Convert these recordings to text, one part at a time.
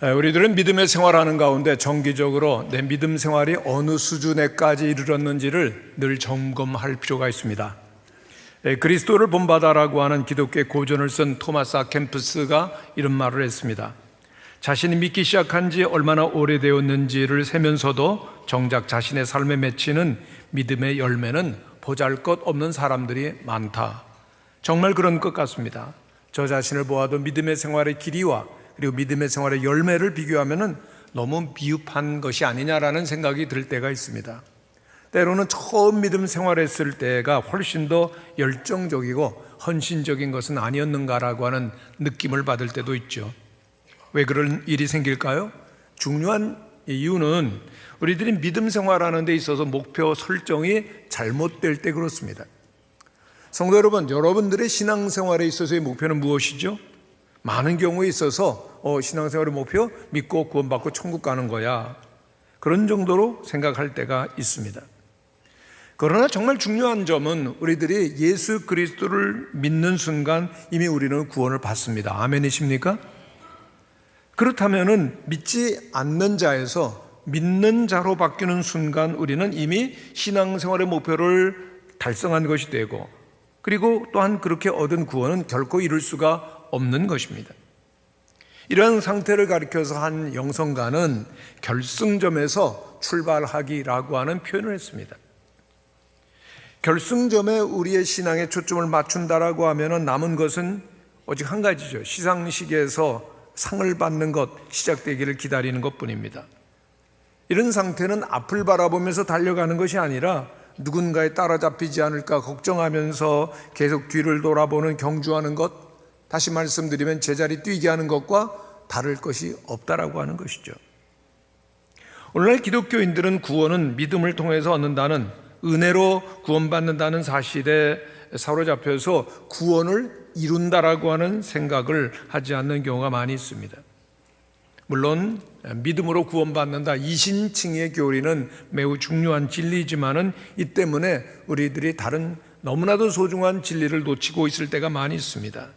우리들은 믿음의 생활하는 가운데 정기적으로 내 믿음 생활이 어느 수준에까지 이르렀는지를 늘 점검할 필요가 있습니다. 그리스도를 본받아라고 하는 기독교의 고전을 쓴 토마스 아 캠프스가 이런 말을 했습니다. 자신이 믿기 시작한 지 얼마나 오래되었는지를 세면서도 정작 자신의 삶에 맺히는 믿음의 열매는 보잘것없는 사람들이 많다. 정말 그런 것 같습니다. 저 자신을 보아도 믿음의 생활의 길이와 그리고 믿음의 생활의 열매를 비교하면 너무 미흡한 것이 아니냐라는 생각이 들 때가 있습니다. 때로는 처음 믿음 생활했을 때가 훨씬 더 열정적이고 헌신적인 것은 아니었는가라고 하는 느낌을 받을 때도 있죠. 왜 그런 일이 생길까요? 중요한 이유는 우리들이 믿음 생활하는 데 있어서 목표 설정이 잘못될 때 그렇습니다. 성도 여러분, 여러분들의 신앙생활에 있어서의 목표는 무엇이죠? 많은 경우에 있어서 신앙생활의 목표 믿고 구원받고 천국 가는 거야, 그런 정도로 생각할 때가 있습니다. 그러나 정말 중요한 점은 우리들이 예수 그리스도를 믿는 순간 이미 우리는 구원을 받습니다. 아멘이십니까? 그렇다면 믿지 않는 자에서 믿는 자로 바뀌는 순간 우리는 이미 신앙생활의 목표를 달성한 것이 되고, 그리고 또한 그렇게 얻은 구원은 결코 이룰 수가 없는 것입니다. 이러한 상태를 가리켜서 한 영성가는 결승점에서 출발하기라고 하는 표현을 했습니다. 결승점에 우리의 신앙에 초점을 맞춘다라고 하면 남은 것은 오직 한 가지죠. 시상식에서 상을 받는 것, 시작되기를 기다리는 것뿐입니다. 이런 상태는 앞을 바라보면서 달려가는 것이 아니라 누군가에 따라잡히지 않을까 걱정하면서 계속 뒤를 돌아보는 경주하는 것, 다시 말씀드리면 제자리 뛰게 하는 것과 다를 것이 없다라고 하는 것이죠. 오늘날 기독교인들은 구원은 믿음을 통해서 얻는다는, 은혜로 구원받는다는 사실에 사로잡혀서 구원을 이룬다라고 하는 생각을 하지 않는 경우가 많이 있습니다. 물론 믿음으로 구원받는다, 이신칭의 교리는 매우 중요한 진리지만은 이 때문에 우리들이 다른 너무나도 소중한 진리를 놓치고 있을 때가 많이 있습니다.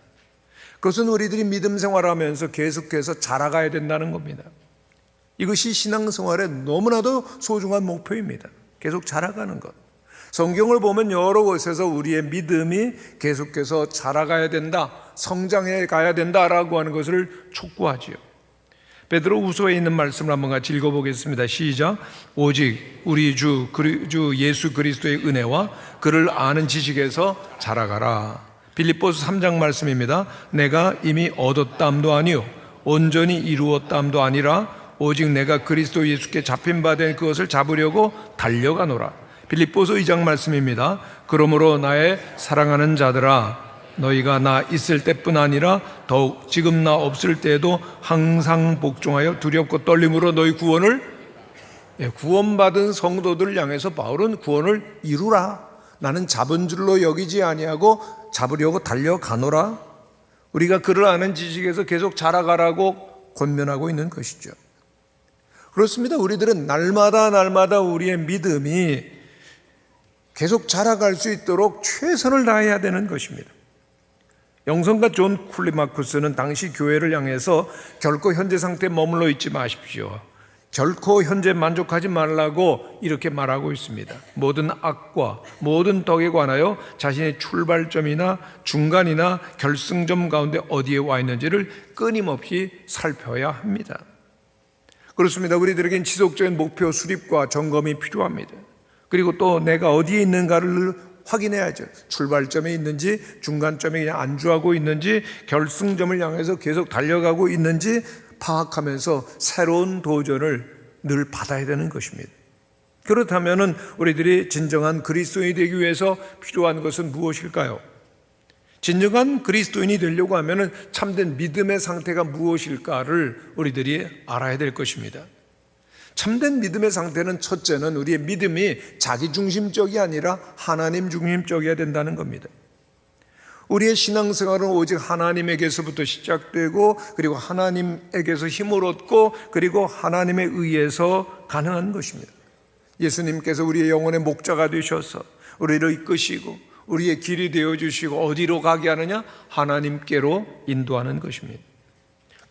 그것은 우리들이 믿음 생활하면서 계속해서 자라가야 된다는 겁니다. 이것이 신앙생활의 너무나도 소중한 목표입니다. 계속 자라가는 것. 성경을 보면 여러 곳에서 우리의 믿음이 계속해서 자라가야 된다, 성장해 가야 된다라고 하는 것을 촉구하지요. 베드로후서에 있는 말씀을 한번 같이 읽어보겠습니다. 시작. 오직 우리 주 예수 그리스도의 은혜와 그를 아는 지식에서 자라가라. 빌립보서 3장 말씀입니다. 내가 이미 얻었담도 아니요 온전히 이루었담도 아니라 오직 내가 그리스도 예수께 잡힌 바 된 그것을 잡으려고 달려가노라. 빌립보서 2장 말씀입니다. 그러므로 나의 사랑하는 자들아, 너희가 나 있을 때뿐 아니라 더욱 지금 나 없을 때에도 항상 복종하여 두렵고 떨림으로 너희 구원받은 성도들을 향해서 바울은 구원을 이루라. 나는 잡은 줄로 여기지 아니하고 잡으려고 달려가노라. 우리가 그를 아는 지식에서 계속 자라가라고 권면하고 있는 것이죠. 그렇습니다. 우리들은 날마다 우리의 믿음이 계속 자라갈 수 있도록 최선을 다해야 되는 것입니다. 영성가 존 쿨리마쿠스는 당시 교회를 향해서 결코 현재 상태에 머물러 있지 마십시오, 결코 현재 만족하지 말라고 이렇게 말하고 있습니다. 모든 악과 모든 덕에 관하여 자신의 출발점이나 중간이나 결승점 가운데 어디에 와 있는지를 끊임없이 살펴야 합니다. 그렇습니다. 우리들에겐 지속적인 목표 수립과 점검이 필요합니다. 그리고 또 내가 어디에 있는가를 확인해야죠. 출발점에 있는지, 중간점에 그냥 안주하고 있는지, 결승점을 향해서 계속 달려가고 있는지 파악하면서 새로운 도전을 늘 받아야 되는 것입니다. 그렇다면 우리들이 진정한 그리스도인이 되기 위해서 필요한 것은 무엇일까요? 진정한 그리스도인이 되려고 하면 참된 믿음의 상태가 무엇일까를 우리들이 알아야 될 것입니다. 참된 믿음의 상태는 첫째는 우리의 믿음이 자기중심적이 아니라 하나님 중심적이어야 된다는 겁니다. 우리의 신앙생활은 오직 하나님에게서부터 시작되고, 그리고 하나님에게서 힘을 얻고, 그리고 하나님에 의해서 가능한 것입니다. 예수님께서 우리의 영혼의 목자가 되셔서 우리를 이끄시고 우리의 길이 되어주시고 어디로 가게 하느냐? 하나님께로 인도하는 것입니다.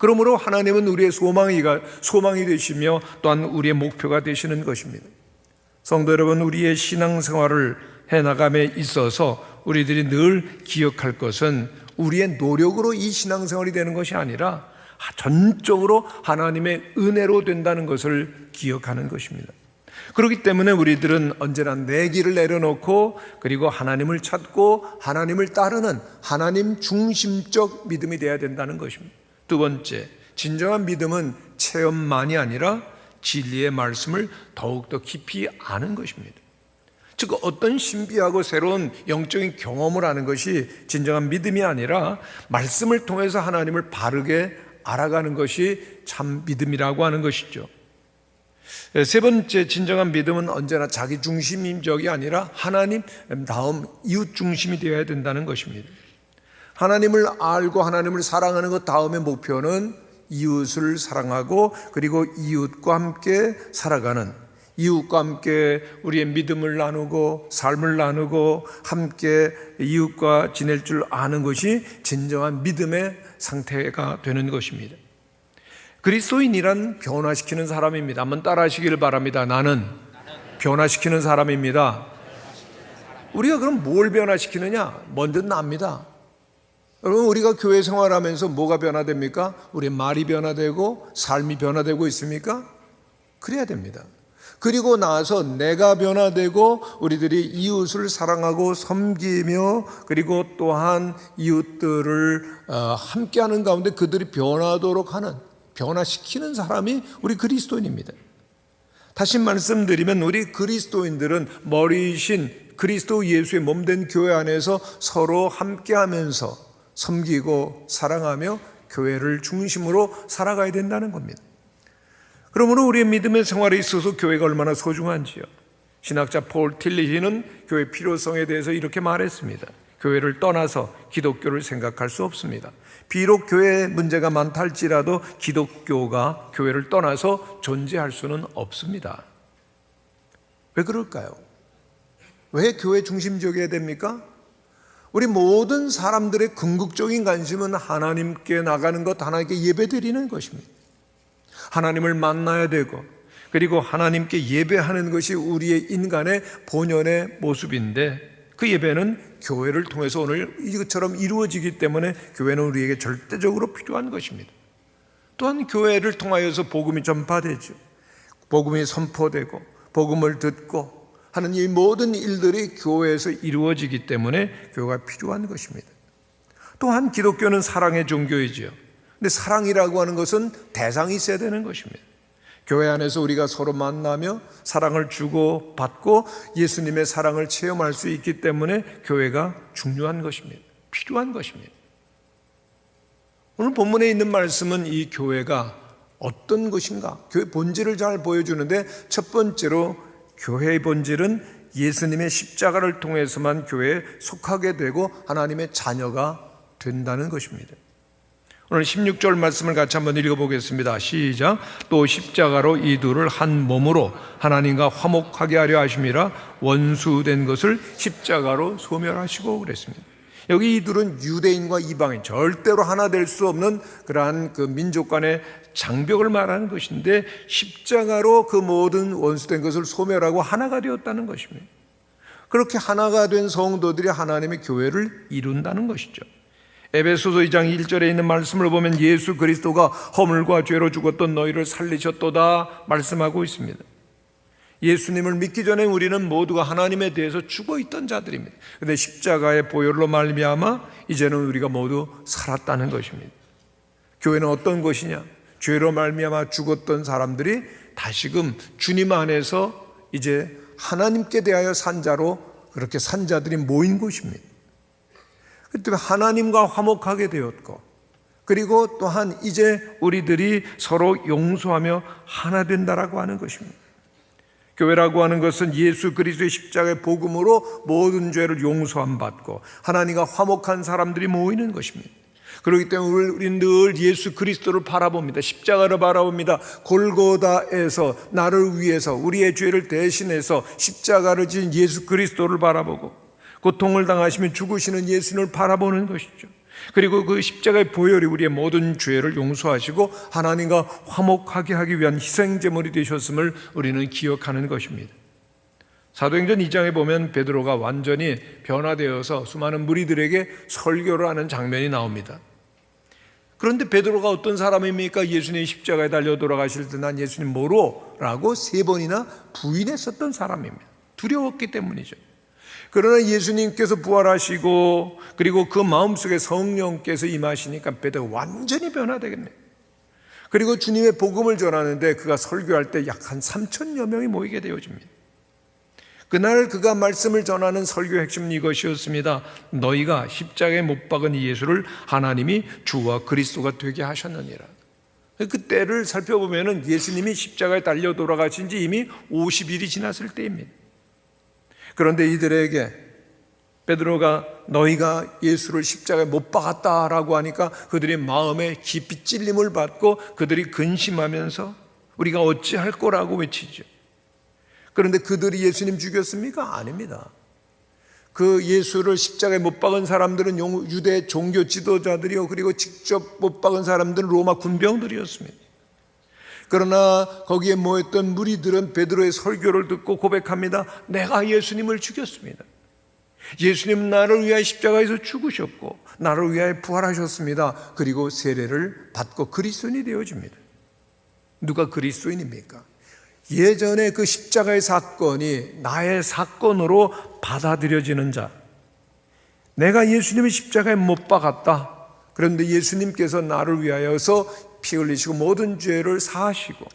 그러므로 하나님은 우리의 소망이 되시며 또한 우리의 목표가 되시는 것입니다. 성도 여러분, 우리의 신앙생활을 해나감에 있어서 우리들이 늘 기억할 것은 우리의 노력으로 이 신앙생활이 되는 것이 아니라 전적으로 하나님의 은혜로 된다는 것을 기억하는 것입니다. 그렇기 때문에 우리들은 언제나 내 길을 내려놓고 그리고 하나님을 찾고 하나님을 따르는 하나님 중심적 믿음이 되어야 된다는 것입니다. 두 번째, 진정한 믿음은 체험만이 아니라 진리의 말씀을 더욱더 깊이 아는 것입니다. 즉 어떤 신비하고 새로운 영적인 경험을 하는 것이 진정한 믿음이 아니라 말씀을 통해서 하나님을 바르게 알아가는 것이 참 믿음이라고 하는 것이죠. 세 번째, 진정한 믿음은 언제나 자기 중심적이 아니라 하나님 다음 이웃 중심이 되어야 된다는 것입니다. 하나님을 알고 하나님을 사랑하는 것 다음의 목표는 이웃을 사랑하고 그리고 이웃과 함께 살아가는, 이웃과 함께 우리의 믿음을 나누고 삶을 나누고 함께 이웃과 지낼 줄 아는 것이 진정한 믿음의 상태가 되는 것입니다. 그리스도인이란 변화시키는 사람입니다. 한번 따라하시기를 바랍니다. 나는 변화시키는 사람입니다. 우리가 그럼 뭘 변화시키느냐? 먼저 납니다. 여러분, 우리가 교회 생활하면서 뭐가 변화됩니까? 우리의 말이 변화되고 삶이 변화되고 있습니까? 그래야 됩니다. 그리고 나서 내가 변화되고 우리들이 이웃을 사랑하고 섬기며 그리고 또한 이웃들을 함께하는 가운데 그들이 변화하도록 하는, 변화시키는 사람이 우리 그리스도인입니다. 다시 말씀드리면 우리 그리스도인들은 머리이신 그리스도 예수의 몸된 교회 안에서 서로 함께하면서 섬기고 사랑하며 교회를 중심으로 살아가야 된다는 겁니다. 그러므로 우리의 믿음의 생활에 있어서 교회가 얼마나 소중한지요. 신학자 폴 틸리히는 교회의 필요성에 대해서 이렇게 말했습니다. 교회를 떠나서 기독교를 생각할 수 없습니다. 비록 교회에 문제가 많다 할지라도 기독교가 교회를 떠나서 존재할 수는 없습니다. 왜 그럴까요? 왜 교회 중심적이어야 됩니까? 우리 모든 사람들의 궁극적인 관심은 하나님께 나가는 것, 하나님께 예배드리는 것입니다. 하나님을 만나야 되고 그리고 하나님께 예배하는 것이 우리의 인간의 본연의 모습인데 그 예배는 교회를 통해서 오늘 이것처럼 이루어지기 때문에 교회는 우리에게 절대적으로 필요한 것입니다. 또한 교회를 통하여서 복음이 전파되죠. 복음이 선포되고 복음을 듣고 하는 이 모든 일들이 교회에서 이루어지기 때문에 교회가 필요한 것입니다. 또한 기독교는 사랑의 종교이지요. 근데 사랑이라고 하는 것은 대상이 있어야 되는 것입니다. 교회 안에서 우리가 서로 만나며 사랑을 주고 받고 예수님의 사랑을 체험할 수 있기 때문에 교회가 중요한 것입니다. 필요한 것입니다. 오늘 본문에 있는 말씀은 이 교회가 어떤 것인가, 교회 본질을 잘 보여주는데 첫 번째로 교회의 본질은 예수님의 십자가를 통해서만 교회에 속하게 되고 하나님의 자녀가 된다는 것입니다. 오늘 16절 말씀을 같이 한번 읽어보겠습니다. 시작. 또 십자가로 이 둘을 한 몸으로 하나님과 화목하게 하려 하심이라 원수된 것을 십자가로 소멸하시고 그랬습니다. 여기 이 둘은 유대인과 이방인, 절대로 하나 될 수 없는 그러한 그 민족 간의 장벽을 말하는 것인데 십자가로 그 모든 원수된 것을 소멸하고 하나가 되었다는 것입니다. 그렇게 하나가 된 성도들이 하나님의 교회를 이룬다는 것이죠. 에베소서 2장 1절에 있는 말씀을 보면 예수 그리스도가 허물과 죄로 죽었던 너희를 살리셨도다 말씀하고 있습니다. 예수님을 믿기 전에 우리는 모두가 하나님에 대해서 죽어 있던 자들입니다. 그런데 십자가의 보혈로 말미암아 이제는 우리가 모두 살았다는 것입니다. 교회는 어떤 것이냐? 죄로 말미암아 죽었던 사람들이 다시금 주님 안에서 이제 하나님께 대하여 산 자로 그렇게 산 자들이 모인 곳입니다. 그때 하나님과 화목하게 되었고 그리고 또한 이제 우리들이 서로 용서하며 하나 된다라고 하는 것입니다. 교회라고 하는 것은 예수 그리스도의 십자가의 복음으로 모든 죄를 용서함 받고 하나님과 화목한 사람들이 모이는 것입니다. 그렇기 때문에 우리는 늘 예수 그리스도를 바라봅니다. 십자가를 바라봅니다. 골고다에서 나를 위해서 우리의 죄를 대신해서 십자가를 지은 예수 그리스도를 바라보고 고통을 당하시며 죽으시는 예수님을 바라보는 것이죠. 그리고 그 십자가의 보혈이 우리의 모든 죄를 용서하시고 하나님과 화목하게 하기 위한 희생제물이 되셨음을 우리는 기억하는 것입니다. 사도행전 2장에 보면 베드로가 완전히 변화되어서 수많은 무리들에게 설교를 하는 장면이 나옵니다. 그런데 베드로가 어떤 사람입니까? 예수님이 십자가에 달려 돌아가실 때 난 예수님 모르 라고 3번이나 부인했었던 사람입니다. 두려웠기 때문이죠. 그러나 예수님께서 부활하시고 그리고 그 마음속에 성령께서 임하시니까 베드로가 완전히 변화되겠네요. 그리고 주님의 복음을 전하는데 그가 설교할 때 약 한 3천여 명이 모이게 되어집니다. 그날 그가 말씀을 전하는 설교의 핵심은 이것이었습니다. 너희가 십자가에 못 박은 이 예수를 하나님이 주와 그리스도가 되게 하셨느니라. 그 때를 살펴보면 예수님이 십자가에 달려 돌아가신 지 이미 50일이 지났을 때입니다. 그런데 이들에게 베드로가 너희가 예수를 십자가에 못 박았다라고 하니까 그들의 마음에 깊이 찔림을 받고 그들이 근심하면서 우리가 어찌할 거라고 외치죠. 그런데 그들이 예수님 죽였습니까? 아닙니다. 그 예수를 십자가에 못 박은 사람들은 유대 종교 지도자들이요, 그리고 직접 못 박은 사람들은 로마 군병들이었습니다. 그러나 거기에 모였던 무리들은 베드로의 설교를 듣고 고백합니다. 내가 예수님을 죽였습니다. 예수님은 나를 위하여 십자가에서 죽으셨고 나를 위하여 부활하셨습니다. 그리고 세례를 받고 그리스도인이 되어집니다. 누가 그리스도인입니까? 예전에 그 십자가의 사건이 나의 사건으로 받아들여지는 자. 내가 예수님의 십자가에 못 박았다. 그런데 예수님께서 나를 위하여서 피 흘리시고 모든 죄를 사하시고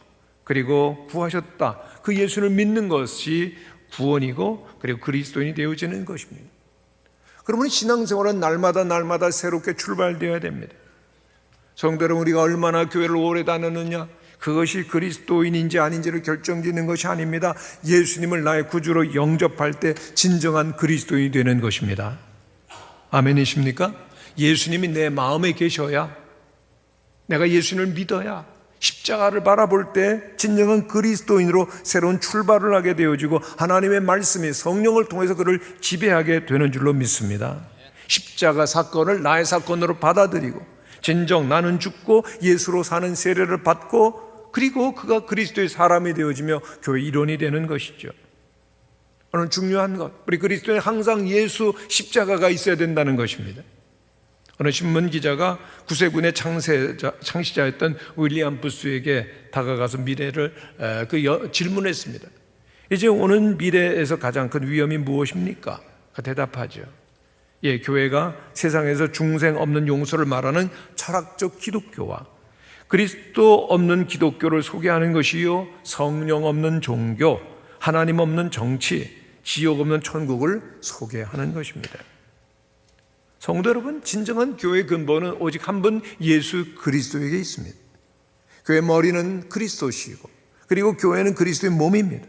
그리고 구하셨다. 그 예수를 믿는 것이 구원이고 그리고 그리스도인이 되어지는 것입니다. 그러면 신앙생활은 날마다 새롭게 출발되어야 됩니다. 성도 여러분, 우리가 얼마나 교회를 오래 다녔느냐, 그것이 그리스도인인지 아닌지를 결정짓는 것이 아닙니다. 예수님을 나의 구주로 영접할 때 진정한 그리스도인이 되는 것입니다. 아멘이십니까? 예수님이 내 마음에 계셔야, 내가 예수님을 믿어야 십자가를 바라볼 때 진정한 그리스도인으로 새로운 출발을 하게 되어지고 하나님의 말씀이 성령을 통해서 그를 지배하게 되는 줄로 믿습니다. 십자가 사건을 나의 사건으로 받아들이고 진정 나는 죽고 예수로 사는 세례를 받고 그리고 그가 그리스도의 사람이 되어지며 교회 일원이 되는 것이죠. 오늘 중요한 것, 우리 그리스도에 항상 예수 십자가가 있어야 된다는 것입니다. 어느 신문기자가 구세군의 창시자였던 윌리엄 부스에게 다가가서 미래를 질문했습니다. 이제 오는 미래에서 가장 큰 위험이 무엇입니까? 대답하죠. 예, 교회가 세상에서 중생 없는 용서를 말하는 철학적 기독교와 그리스도 없는 기독교를 소개하는 것이요, 성령 없는 종교, 하나님 없는 정치, 지옥 없는 천국을 소개하는 것입니다. 성도 여러분, 진정한 교회의 근본은 오직 한 분 예수 그리스도에게 있습니다. 교회의 머리는 그리스도시고 그리고 교회는 그리스도의 몸입니다.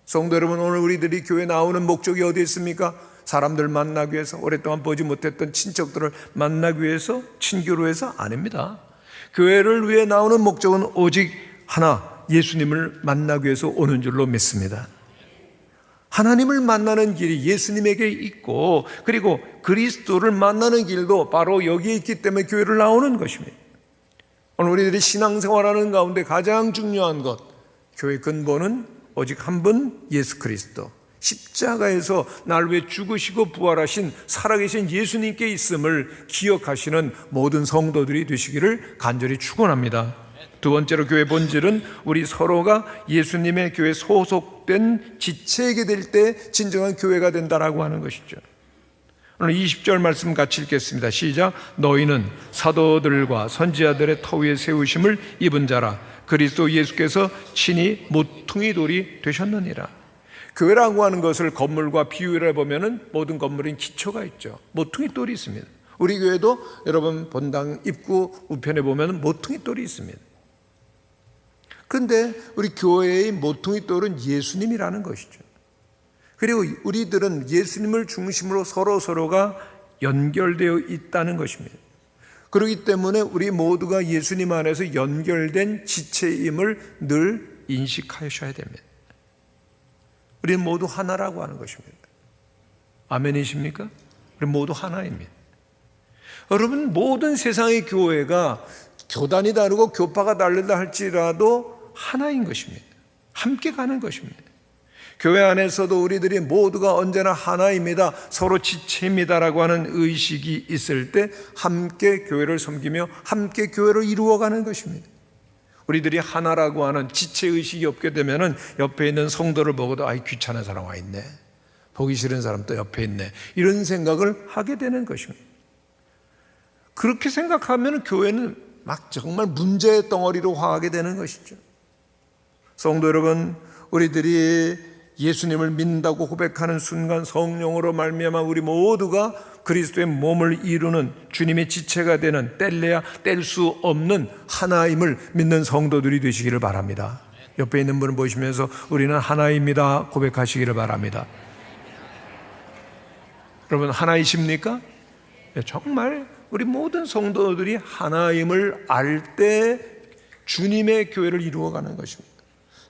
성도 여러분, 오늘 우리들이 교회 나오는 목적이 어디 있습니까? 사람들 만나기 위해서, 오랫동안 보지 못했던 친척들을 만나기 위해서, 친교로 해서 아닙니다. 교회를 위해 나오는 목적은 오직 하나, 예수님을 만나기 위해서 오는 줄로 믿습니다. 하나님을 만나는 길이 예수님에게 있고 그리고 그리스도를 만나는 길도 바로 여기에 있기 때문에 교회를 나오는 것입니다. 오늘 우리들이 신앙생활하는 가운데 가장 중요한 것, 교회의 근본은 오직 한 분 예수 그리스도, 십자가에서 나를 위해 죽으시고 부활하신 살아계신 예수님께 있음을 기억하시는 모든 성도들이 되시기를 간절히 축원합니다. 두 번째로 교회 본질은 우리 서로가 예수님의 교회에 소속된 지체이게 될 때 진정한 교회가 된다라고 하는 것이죠. 오늘 20절 말씀 같이 읽겠습니다. 시작. 너희는 사도들과 선지자들의 터 위에 세우심을 입은 자라. 그리스도 예수께서 친히 모퉁이 돌이 되셨느니라. 교회라고 하는 것을 건물과 비유를 해보면 모든 건물엔 기초가 있죠. 모퉁이 돌이 있습니다. 우리 교회도 여러분 본당 입구 우편에 보면 모퉁이 돌이 있습니다. 그런데 우리 교회의 모퉁이 돌은 예수님이라는 것이죠. 그리고 우리들은 예수님을 중심으로 서로가 연결되어 있다는 것입니다. 그렇기 때문에 우리 모두가 예수님 안에서 연결된 지체임을 늘 인식하셔야 됩니다. 우리는 모두 하나라고 하는 것입니다. 아멘이십니까? 우리 모두 하나입니다. 여러분, 모든 세상의 교회가 교단이 다르고 교파가 다르다 할지라도 하나인 것입니다. 함께 가는 것입니다. 교회 안에서도 우리들이 모두가 언제나 하나입니다, 서로 지체입니다라고 하는 의식이 있을 때 함께 교회를 섬기며 함께 교회를 이루어가는 것입니다. 우리들이 하나라고 하는 지체의식이 없게 되면 옆에 있는 성도를 보고도 아이 귀찮은 사람 와 있네, 보기 싫은 사람 또 옆에 있네, 이런 생각을 하게 되는 것입니다. 그렇게 생각하면 교회는 막 정말 문제의 덩어리로 화하게 되는 것이죠. 성도 여러분, 우리들이 예수님을 믿는다고 고백하는 순간 성령으로 말미암아 우리 모두가 그리스도의 몸을 이루는 주님의 지체가 되는 뗄래야 뗄 수 없는 하나임을 믿는 성도들이 되시기를 바랍니다. 옆에 있는 분을 보시면서 우리는 하나입니다 고백하시기를 바랍니다. 여러분, 하나이십니까? 정말 우리 모든 성도들이 하나임을 알 때 주님의 교회를 이루어가는 것입니다.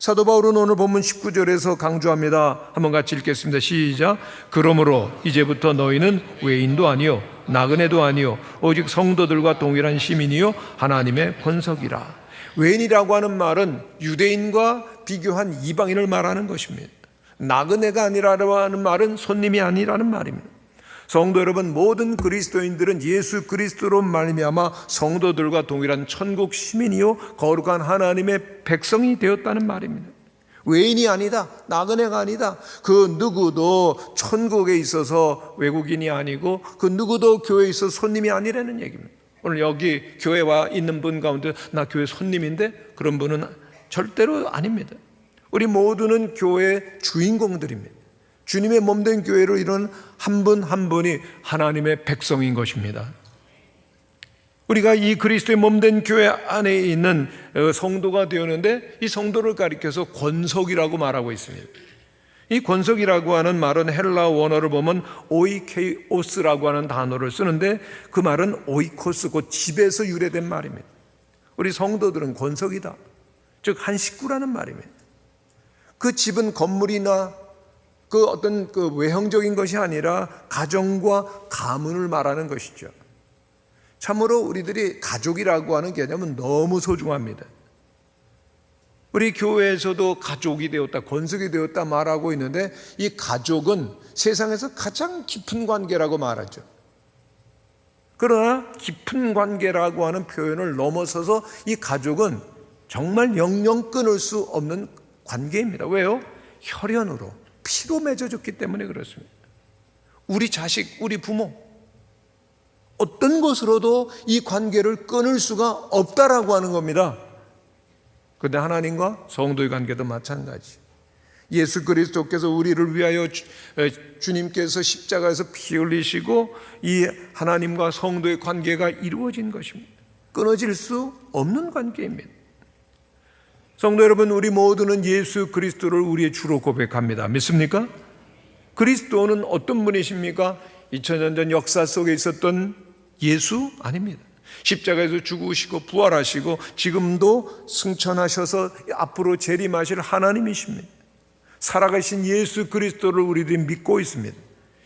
사도 바울은 오늘 본문 19절에서 강조합니다. 한번 같이 읽겠습니다. 시작. 그러므로 이제부터 너희는 외인도 아니요 나그네도 아니요 오직 성도들과 동일한 시민이요 하나님의 권석이라. 외인이라고 하는 말은 유대인과 비교한 이방인을 말하는 것입니다. 나그네가 아니라고 하는 말은 손님이 아니라는 말입니다. 성도 여러분, 모든 그리스도인들은 예수 그리스도로 말미암아 성도들과 동일한 천국 시민이요 거룩한 하나님의 백성이 되었다는 말입니다. 외인이 아니다, 나그네가 아니다. 그 누구도 천국에 있어서 외국인이 아니고 그 누구도 교회에 있어서 손님이 아니라는 얘기입니다. 오늘 여기 교회 와 있는 분 가운데 나 교회 손님인데, 그런 분은 절대로 아닙니다. 우리 모두는 교회의 주인공들입니다. 주님의 몸된 교회를 이룬 한 분 한 분이 하나님의 백성인 것입니다. 우리가 이 그리스도의 몸된 교회 안에 있는 성도가 되었는데, 이 성도를 가리켜서 권석이라고 말하고 있습니다. 이 권석이라고 하는 말은 헬라 원어를 보면 오이케오스라고 하는 단어를 쓰는데, 그 말은 오이코스, 곧 집에서 유래된 말입니다. 우리 성도들은 권석이다, 즉 한 식구라는 말입니다. 그 집은 건물이나 그 어떤 그 외형적인 것이 아니라 가정과 가문을 말하는 것이죠. 참으로 우리들이 가족이라고 하는 개념은 너무 소중합니다. 우리 교회에서도 가족이 되었다, 권속이 되었다 말하고 있는데, 이 가족은 세상에서 가장 깊은 관계라고 말하죠. 그러나 깊은 관계라고 하는 표현을 넘어서서 이 가족은 정말 영영 끊을 수 없는 관계입니다. 왜요? 혈연으로, 피로 맺어졌기 때문에 그렇습니다. 우리 자식, 우리 부모, 어떤 것으로도 이 관계를 끊을 수가 없다라고 하는 겁니다. 그런데 하나님과 성도의 관계도 마찬가지. 예수 그리스도께서 우리를 위하여 주님께서 십자가에서 피 흘리시고 이 하나님과 성도의 관계가 이루어진 것입니다. 끊어질 수 없는 관계입니다. 성도 여러분, 우리 모두는 예수 그리스도를 우리의 주로 고백합니다. 믿습니까? 그리스도는 어떤 분이십니까? 2000년 전 역사 속에 있었던 예수? 아닙니다. 십자가에서 죽으시고 부활하시고 지금도 승천하셔서 앞으로 재림하실 하나님이십니다. 살아계신 예수 그리스도를 우리들이 믿고 있습니다.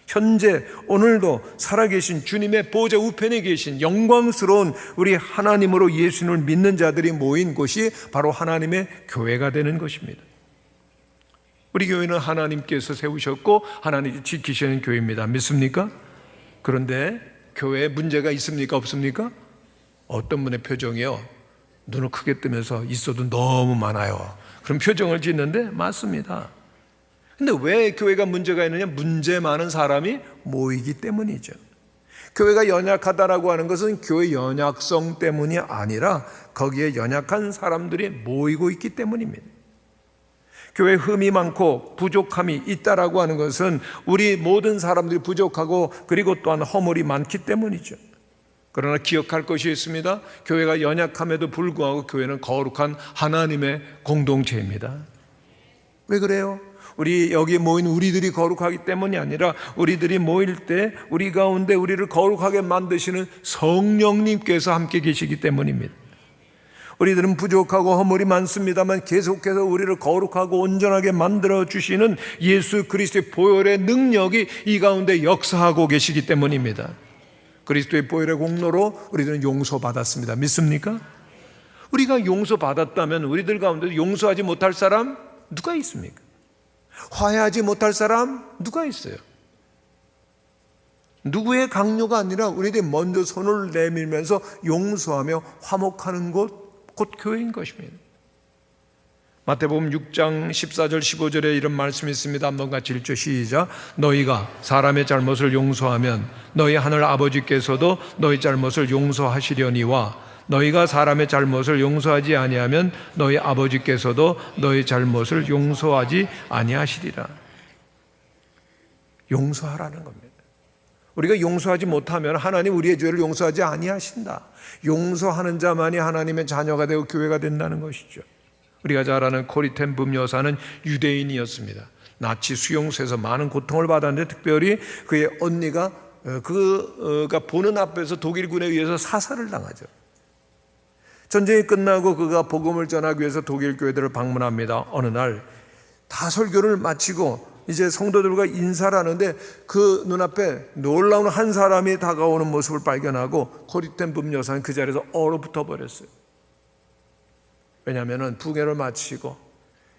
현재 오늘도 살아계신 주님의 보좌 우편에 계신 영광스러운 우리 하나님으로 예수님을 믿는 자들이 모인 곳이 바로 하나님의 교회가 되는 것입니다. 우리 교회는 하나님께서 세우셨고 하나님이 지키시는 교회입니다. 믿습니까? 그런데 교회에 문제가 있습니까? 없습니까? 어떤 분의 표정이요, 눈을 크게 뜨면서 있어도 너무 많아요, 그런 표정을 짓는데 맞습니다. 근데 왜 교회가 문제가 있느냐? 문제 많은 사람이 모이기 때문이죠. 교회가 연약하다라고 하는 것은 교회 연약성 때문이 아니라 거기에 연약한 사람들이 모이고 있기 때문입니다. 교회에 흠이 많고 부족함이 있다라고 하는 것은 우리 모든 사람들이 부족하고 그리고 또한 허물이 많기 때문이죠. 그러나 기억할 것이 있습니다. 교회가 연약함에도 불구하고 교회는 거룩한 하나님의 공동체입니다. 왜 그래요? 우리 여기 모인 우리들이 거룩하기 때문이 아니라 우리들이 모일 때 우리 가운데 우리를 거룩하게 만드시는 성령님께서 함께 계시기 때문입니다. 우리들은 부족하고 허물이 많습니다만 계속해서 우리를 거룩하고 온전하게 만들어 주시는 예수 그리스도의 보혈의 능력이 이 가운데 역사하고 계시기 때문입니다. 그리스도의 보혈의 공로로 우리들은 용서받았습니다. 믿습니까? 우리가 용서받았다면 우리들 가운데 용서하지 못할 사람 누가 있습니까? 화해하지 못할 사람 누가 있어요? 누구의 강요가 아니라 우리들이 먼저 손을 내밀면서 용서하며 화목하는 곳, 곧 교회인 것입니다. 마태복음 6장 14절 15절에 이런 말씀이 있습니다. 한번 같이 읽죠. 시작. 너희가 사람의 잘못을 용서하면 너희 하늘 아버지께서도 너희 잘못을 용서하시려니와 너희가 사람의 잘못을 용서하지 아니하면 너희 아버지께서도 너희 잘못을 용서하지 아니하시리라. 용서하라는 겁니다. 우리가 용서하지 못하면 하나님 우리의 죄를 용서하지 아니하신다. 용서하는 자만이 하나님의 자녀가 되고 교회가 된다는 것이죠. 우리가 잘 아는 코리텐붐 여사는 유대인이었습니다. 나치 수용소에서 많은 고통을 받았는데 특별히 그의 언니가 그가 보는 앞에서 독일군에 의해서 사살을 당하죠. 전쟁이 끝나고 그가 복음을 전하기 위해서 독일 교회들을 방문합니다. 어느 날 다 설교를 마치고 이제 성도들과 인사를 하는데 그 눈앞에 놀라운 한 사람이 다가오는 모습을 발견하고 코리텐붐 여사는 그 자리에서 얼어붙어 버렸어요. 왜냐하면 부계를 마치고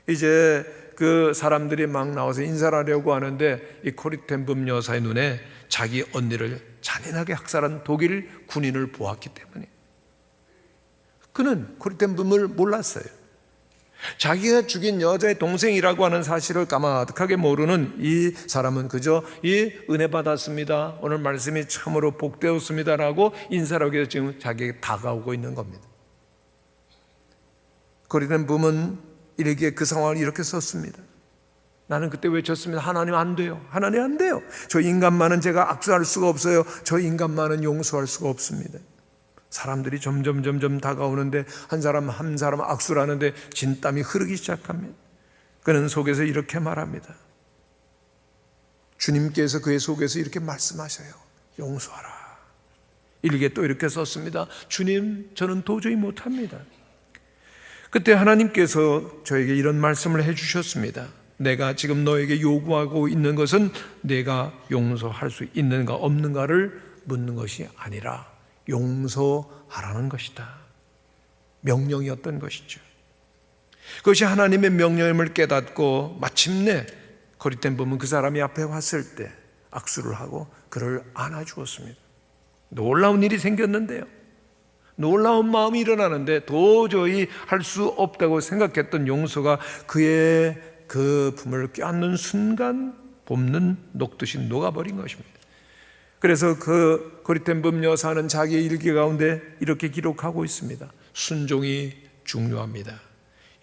이제 그 사람들이 막 나와서 인사를 하려고 하는데 이 코리텐붐 여사의 눈에 자기 언니를 잔인하게 학살한 독일 군인을 보았기 때문에 그는 코리텐붐을 몰랐어요. 자기가 죽인 여자의 동생이라고 하는 사실을 까마득하게 모르는 이 사람은 그저 이 은혜 받았습니다, 오늘 말씀이 참으로 복되었습니다라고 인사를 하기 위해서 지금 자기에게 다가오고 있는 겁니다. 코리텐붐은 이르기에 그 상황을 이렇게 썼습니다. 나는 그때 외쳤습니다. 하나님 안 돼요. 하나님 안 돼요. 저 인간만은 제가 악수할 수가 없어요. 저 인간만은 용서할 수가 없습니다. 사람들이 점점 다가오는데 한 사람 악수를 하는데 진땀이 흐르기 시작합니다. 그는 속에서 이렇게 말합니다. 주님께서 그의 속에서 이렇게 말씀하셔요. 용서하라. 일기에 또 이렇게 썼습니다. 주님, 저는 도저히 못합니다. 그때 하나님께서 저에게 이런 말씀을 해주셨습니다. 내가 지금 너에게 요구하고 있는 것은 내가 용서할 수 있는가 없는가를 묻는 것이 아니라 용서하라는 것이다. 명령이었던 것이죠. 그것이 하나님의 명령임을 깨닫고 마침내 코리텐붐은 그 사람이 앞에 왔을 때 악수를 하고 그를 안아주었습니다. 놀라운 일이 생겼는데요. 놀라운 마음이 일어나는데 도저히 할 수 없다고 생각했던 용서가 그의 그 품을 껴안는 순간 봄는 녹듯이 녹아버린 것입니다. 그래서 그 코리텐붐 여사는 자기의 일기 가운데 이렇게 기록하고 있습니다. 순종이 중요합니다.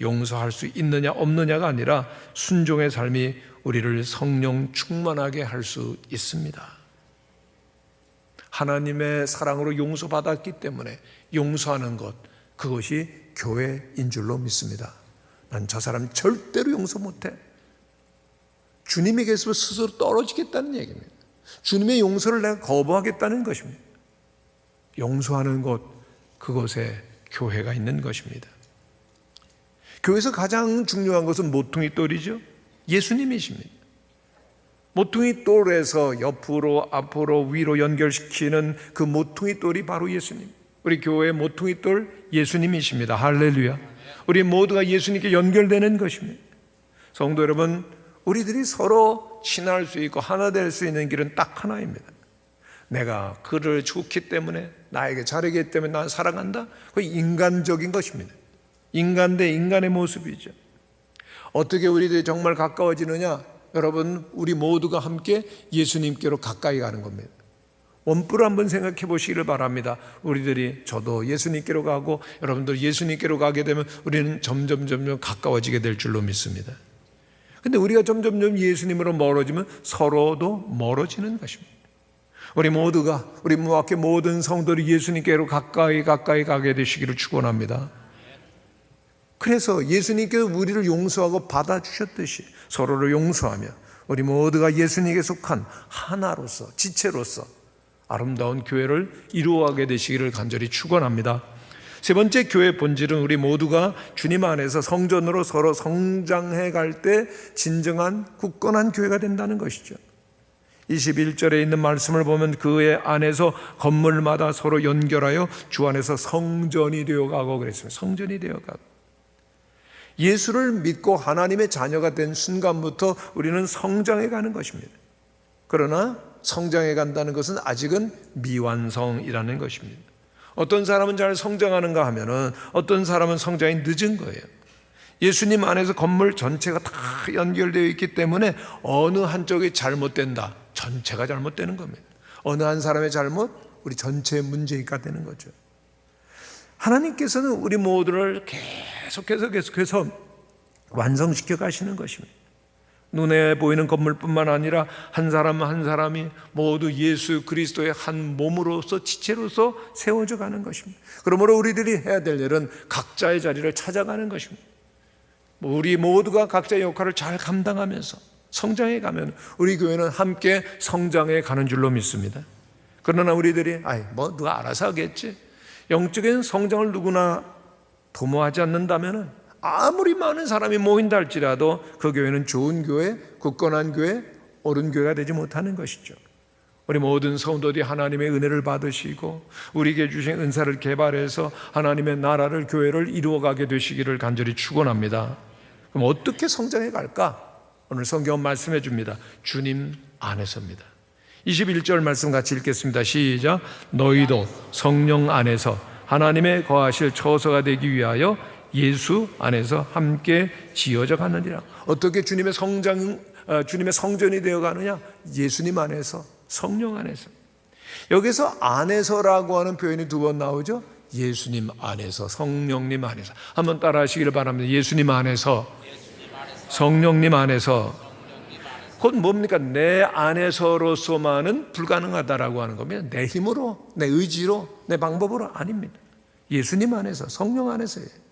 용서할 수 있느냐 없느냐가 아니라 순종의 삶이 우리를 성령 충만하게 할 수 있습니다. 하나님의 사랑으로 용서받았기 때문에 용서하는 것, 그것이 교회인 줄로 믿습니다. 난 저 사람 절대로 용서 못해. 주님에게서 스스로 떨어지겠다는 얘기입니다. 주님의 용서를 내가 거부하겠다는 것입니다. 용서하는 곳, 그곳에 교회가 있는 것입니다. 교회에서 가장 중요한 것은 모퉁이 돌이죠. 예수님이십니다. 모퉁이 돌에서 옆으로 앞으로 위로 연결시키는 그 모퉁이 돌이 바로 예수님. 우리 교회의 모퉁이 돌 예수님이십니다. 할렐루야. 우리 모두가 예수님께 연결되는 것입니다. 성도 여러분, 우리들이 서로 친할 수 있고 하나 될 수 있는 길은 딱 하나입니다. 내가 그를 좋기 때문에, 나에게 잘하기 때문에 난 사랑한다. 그게 인간적인 것입니다. 인간 대 인간의 모습이죠. 어떻게 우리들이 정말 가까워지느냐? 여러분, 우리 모두가 함께 예수님께로 가까이 가는 겁니다. 원뿔을 한번 생각해 보시기를 바랍니다. 우리들이, 저도 예수님께로 가고 여러분들 예수님께로 가게 되면 우리는 점점 가까워지게 될 줄로 믿습니다. 근데 우리가 점점 예수님으로 멀어지면 서로도 멀어지는 것입니다. 우리 모두가, 우리 무학교 모든 성도들이 예수님께로 가까이 가게 되시기를 축원합니다. 그래서 예수님께서 우리를 용서하고 받아주셨듯이 서로를 용서하며 우리 모두가 예수님께 속한 하나로서, 지체로서 아름다운 교회를 이루어가게 되시기를 간절히 축원합니다. 세 번째, 교회의 본질은 우리 모두가 주님 안에서 성전으로 서로 성장해 갈 때 진정한 굳건한 교회가 된다는 것이죠. 21절에 있는 말씀을 보면 그의 안에서 건물마다 서로 연결하여 주 안에서 성전이 되어가고 그랬습니다. 성전이 되어가고, 예수를 믿고 하나님의 자녀가 된 순간부터 우리는 성장해 가는 것입니다. 그러나 성장해 간다는 것은 아직은 미완성이라는 것입니다. 어떤 사람은 잘 성장하는가 하면은 어떤 사람은 성장이 늦은 거예요. 예수님 안에서 건물 전체가 다 연결되어 있기 때문에 어느 한쪽이 잘못된다, 전체가 잘못되는 겁니다. 어느 한 사람의 잘못, 우리 전체의 문제가 되는 거죠. 하나님께서는 우리 모두를 계속해서 완성시켜 가시는 것입니다. 눈에 보이는 건물뿐만 아니라 한 사람 한 사람이 모두 예수 그리스도의 한 몸으로서 지체로서 세워져 가는 것입니다. 그러므로 우리들이 해야 될 일은 각자의 자리를 찾아가는 것입니다. 우리 모두가 각자의 역할을 잘 감당하면서 성장해 가면 우리 교회는 함께 성장해 가는 줄로 믿습니다. 그러나 우리들이 누가 알아서 하겠지, 영적인 성장을 누구나 도모하지 않는다면 아무리 많은 사람이 모인다 할지라도 그 교회는 좋은 교회, 굳건한 교회, 옳은 교회가 되지 못하는 것이죠. 우리 모든 성도들이 하나님의 은혜를 받으시고 우리에게 주신 은사를 개발해서 하나님의 나라를, 교회를 이루어가게 되시기를 간절히 축원합니다. 그럼 어떻게 성장해 갈까? 오늘 성경은 말씀해 줍니다. 주님 안에서입니다. 21절 말씀 같이 읽겠습니다. 시작. 너희도 성령 안에서 하나님의 거하실 처소가 되기 위하여 예수 안에서 함께 지어져 가느니라. 어떻게 주님의 성전이 되어 가느냐? 예수님 안에서, 성령 안에서. 여기서 안에서라고 하는 표현이 두 번 나오죠. 예수님 안에서, 성령님 안에서. 한번 따라 하시기를 바랍니다. 예수님 안에서, 성령님 안에서. 그건 뭡니까? 내 안에서로서만은 불가능하다라고 하는 겁니다. 내 힘으로, 내 의지로, 내 방법으로 아닙니다. 예수님 안에서, 성령 안에서예요.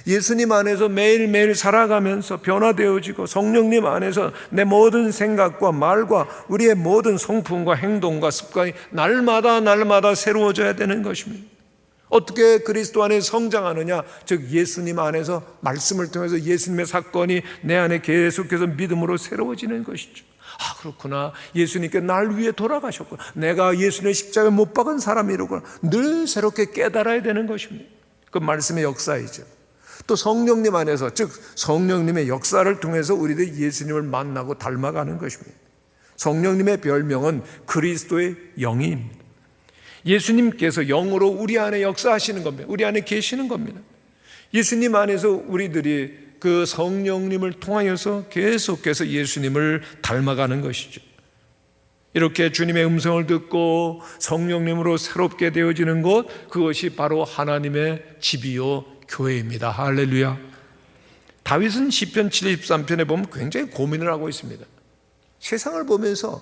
예수님 안에서 매일매일 살아가면서 변화되어지고 성령님 안에서 내 모든 생각과 말과 우리의 모든 성품과 행동과 습관이 날마다 새로워져야 되는 것입니다. 어떻게 그리스도 안에 성장하느냐? 즉 예수님 안에서 말씀을 통해서 예수님의 사건이 내 안에 계속해서 믿음으로 새로워지는 것이죠. 그렇구나, 예수님께 날 위해 돌아가셨구나, 내가 예수님의 십자가에 못 박은 사람이로구나, 늘 새롭게 깨달아야 되는 것입니다. 그 말씀의 역사이죠. 또 성령님 안에서, 즉 성령님의 역사를 통해서 우리들이 예수님을 만나고 닮아가는 것입니다. 성령님의 별명은 그리스도의 영입니다. 예수님께서 영으로 우리 안에 역사하시는 겁니다. 우리 안에 계시는 겁니다. 예수님 안에서 우리들이 그 성령님을 통하여서 계속해서 예수님을 닮아가는 것이죠. 이렇게 주님의 음성을 듣고 성령님으로 새롭게 되어지는 것, 그것이 바로 하나님의 집이요 교회입니다. 할렐루야. 다윗은 시편 73편에 보면 굉장히 고민을 하고 있습니다. 세상을 보면서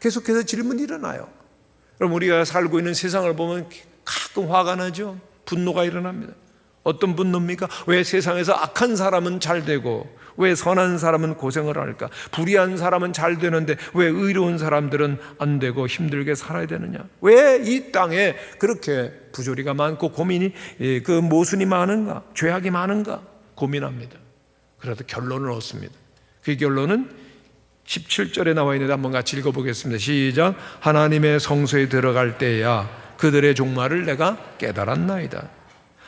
계속해서 질문이 일어나요. 그럼 우리가 살고 있는 세상을 보면 가끔 화가 나죠. 분노가 일어납니다. 어떤 분노입니까? 왜 세상에서 악한 사람은 잘 되고 왜 선한 사람은 고생을 할까? 불의한 사람은 잘 되는데 왜 의로운 사람들은 안 되고 힘들게 살아야 되느냐? 왜 이 땅에 그렇게 부조리가 많고 고민이, 그 모순이 많은가? 죄악이 많은가? 고민합니다. 그래도 결론을 얻습니다. 그 결론은 17절에 나와 있는데 한번 같이 읽어보겠습니다. 시작. 하나님의 성소에 들어갈 때야 그들의 종말을 내가 깨달았나이다.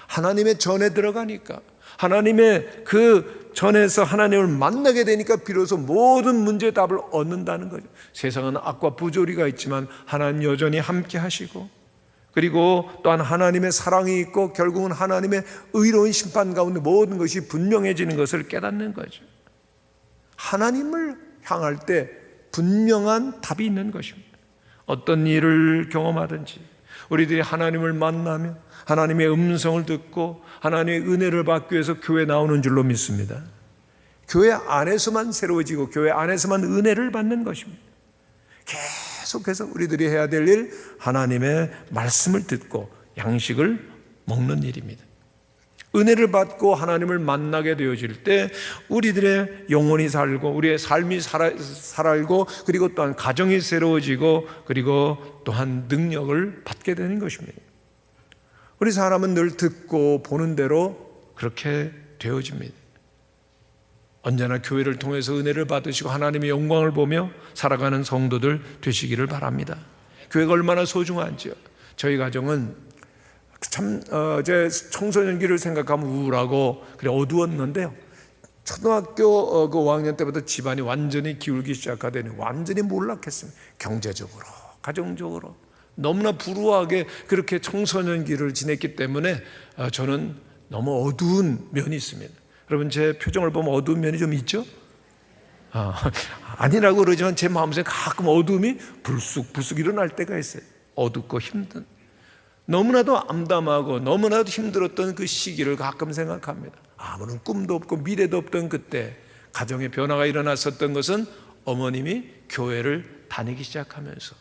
하나님의 전에 들어가니까, 하나님의 그 전에서 하나님을 만나게 되니까 비로소 모든 문제의 답을 얻는다는 거죠. 세상은 악과 부조리가 있지만 하나님 여전히 함께 하시고, 그리고 또한 하나님의 사랑이 있고 결국은 하나님의 의로운 심판 가운데 모든 것이 분명해지는 것을 깨닫는 거죠. 하나님을 향할 때 분명한 답이 있는 것입니다. 어떤 일을 경험하든지 우리들이 하나님을 만나며 하나님의 음성을 듣고 하나님의 은혜를 받기 위해서 교회에 나오는 줄로 믿습니다. 교회 안에서만 새로워지고 교회 안에서만 은혜를 받는 것입니다. 계속해서 우리들이 해야 될 일, 하나님의 말씀을 듣고 양식을 먹는 일입니다. 은혜를 받고 하나님을 만나게 되어질 때 우리들의 영혼이 살고 우리의 삶이 살고 그리고 또한 가정이 새로워지고 그리고 또한 능력을 받게 되는 것입니다. 우리 사람은 늘 듣고 보는 대로 그렇게 되어집니다. 언제나 교회를 통해서 은혜를 받으시고 하나님의 영광을 보며 살아가는 성도들 되시기를 바랍니다. 교회가 얼마나 소중한지요. 저희 가정은 참 제 청소년기를 생각하면 우울하고 그래 어두웠는데요. 초등학교 그 5학년 때부터 집안이 완전히 기울기 시작하더니 완전히 몰락했습니다. 경제적으로, 가정적으로 너무나 불우하게 그렇게 청소년기를 지냈기 때문에 저는 너무 어두운 면이 있습니다. 여러분 제 표정을 보면 어두운 면이 좀 있죠? 아니라고 그러지만 제 마음속에 가끔 어둠이 불쑥 일어날 때가 있어요. 어둡고 힘든, 너무나도 암담하고 너무나도 힘들었던 그 시기를 가끔 생각합니다. 아무런 꿈도 없고 미래도 없던 그때 가정의 변화가 일어났었던 것은 어머님이 교회를 다니기 시작하면서,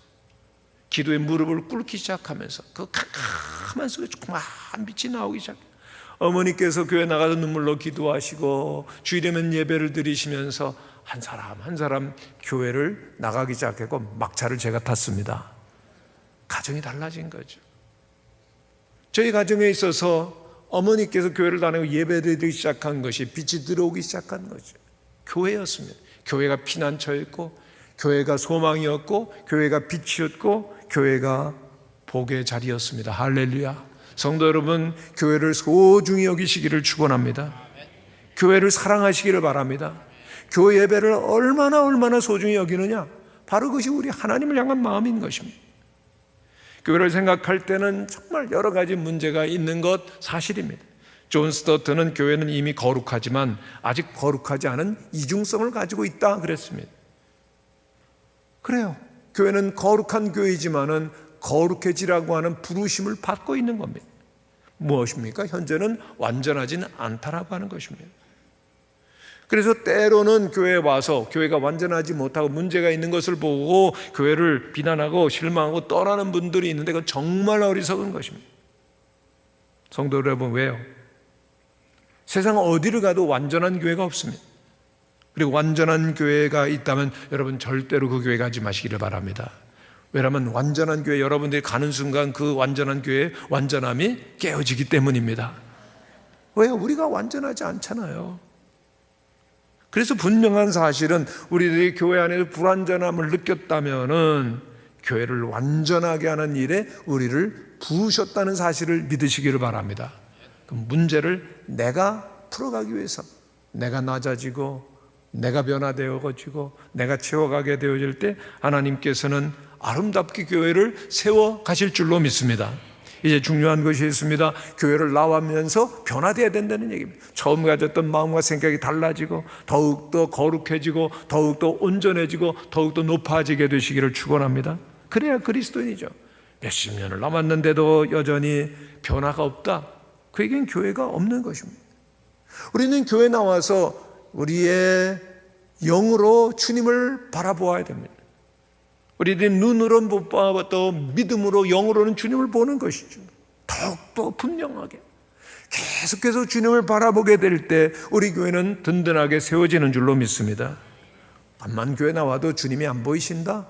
기도의 무릎을 꿇기 시작하면서 그 캄캄한 속에 조그마한 빛이 나오기 시작해요. 어머니께서 교회 나가서 눈물로 기도하시고 주일이면 예배를 드리시면서 한 사람 한 사람 교회를 나가기 시작했고 막차를 제가 탔습니다. 가정이 달라진 거죠. 저희 가정에 있어서 어머니께서 교회를 다니고 예배드리기 시작한 것이 빛이 들어오기 시작한 거죠. 교회였습니다. 교회가 피난처였고, 교회가 소망이었고, 교회가 빛이었고, 교회가 복의 자리였습니다. 할렐루야. 성도 여러분, 교회를 소중히 여기시기를 축원합니다. 교회를 사랑하시기를 바랍니다. 교회 예배를 얼마나 소중히 여기느냐, 바로 그것이 우리 하나님을 향한 마음인 것입니다. 교회를 생각할 때는 정말 여러 가지 문제가 있는 것 사실입니다. 존 스토트는 교회는 이미 거룩하지만 아직 거룩하지 않은 이중성을 가지고 있다 그랬습니다. 그래요. 교회는 거룩한 교회이지만은 거룩해지라고 하는 부르심을 받고 있는 겁니다. 무엇입니까? 현재는 완전하지는 않다라고 하는 것입니다. 그래서 때로는 교회에 와서 교회가 완전하지 못하고 문제가 있는 것을 보고 교회를 비난하고 실망하고 떠나는 분들이 있는데 그건 정말 어리석은 것입니다. 성도 여러분, 왜요? 세상 어디를 가도 완전한 교회가 없습니다. 그리고 완전한 교회가 있다면 여러분 절대로 그 교회 가지 마시기를 바랍니다. 왜냐하면 완전한 교회, 여러분들이 가는 순간 그 완전한 교회의 완전함이 깨어지기 때문입니다. 왜요? 우리가 완전하지 않잖아요. 그래서 분명한 사실은 우리들이 교회 안에서 불완전함을 느꼈다면은 교회를 완전하게 하는 일에 우리를 부으셨다는 사실을 믿으시기를 바랍니다. 그 문제를 내가 풀어가기 위해서 내가 낮아지고 내가 변화되어지고 내가 채워가게 되어질 때 하나님께서는 아름답게 교회를 세워 가실 줄로 믿습니다. 이제 중요한 것이 있습니다. 교회를 나오면서 변화되어야 된다는 얘기입니다. 처음 가졌던 마음과 생각이 달라지고 더욱더 거룩해지고 더욱더 온전해지고 더욱더 높아지게 되시기를 축원합니다. 그래야 그리스도인이죠. 몇십 년을 남았는데도 여전히 변화가 없다, 그에겐 교회가 없는 것입니다. 우리는 교회 나와서 우리의 영으로 주님을 바라보아야 됩니다. 우리들이 눈으로 못 봐도 믿음으로 영으로는 주님을 보는 것이죠. 더욱더 분명하게 계속해서 주님을 바라보게 될 때 우리 교회는 든든하게 세워지는 줄로 믿습니다. 암만 교회 나와도 주님이 안 보이신다?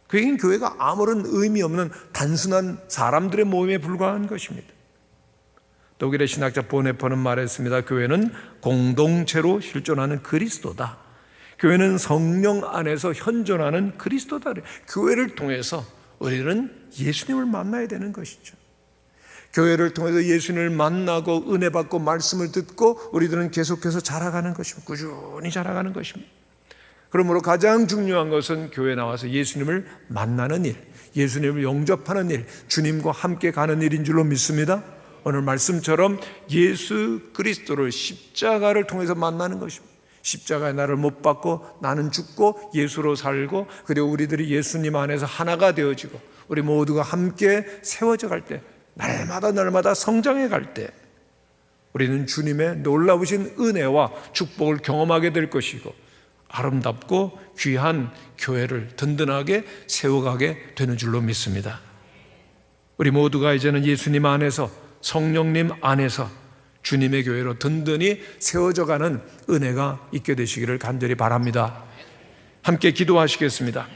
그에겐 교회가 아무런 의미 없는 단순한 사람들의 모임에 불과한 것입니다. 독일의 신학자 보네퍼는 말했습니다. 교회는 공동체로 실존하는 그리스도다. 교회는 성령 안에서 현존하는 그리스도다. 교회를 통해서 우리는 예수님을 만나야 되는 것이죠. 교회를 통해서 예수님을 만나고 은혜 받고 말씀을 듣고 우리들은 계속해서 자라가는 것입니다. 꾸준히 자라가는 것입니다. 그러므로 가장 중요한 것은 교회에 나와서 예수님을 만나는 일, 예수님을 영접하는 일, 주님과 함께 가는 일인 줄로 믿습니다. 오늘 말씀처럼 예수 그리스도를 십자가를 통해서 만나는 것입니다. 십자가에 나를 못 박고 나는 죽고 예수로 살고, 그리고 우리들이 예수님 안에서 하나가 되어지고 우리 모두가 함께 세워져 갈 때, 날마다 성장해 갈 때 우리는 주님의 놀라우신 은혜와 축복을 경험하게 될 것이고 아름답고 귀한 교회를 든든하게 세워가게 되는 줄로 믿습니다. 우리 모두가 이제는 예수님 안에서, 성령님 안에서 주님의 교회로 든든히 세워져가는 은혜가 있게 되시기를 간절히 바랍니다. 함께 기도하시겠습니다.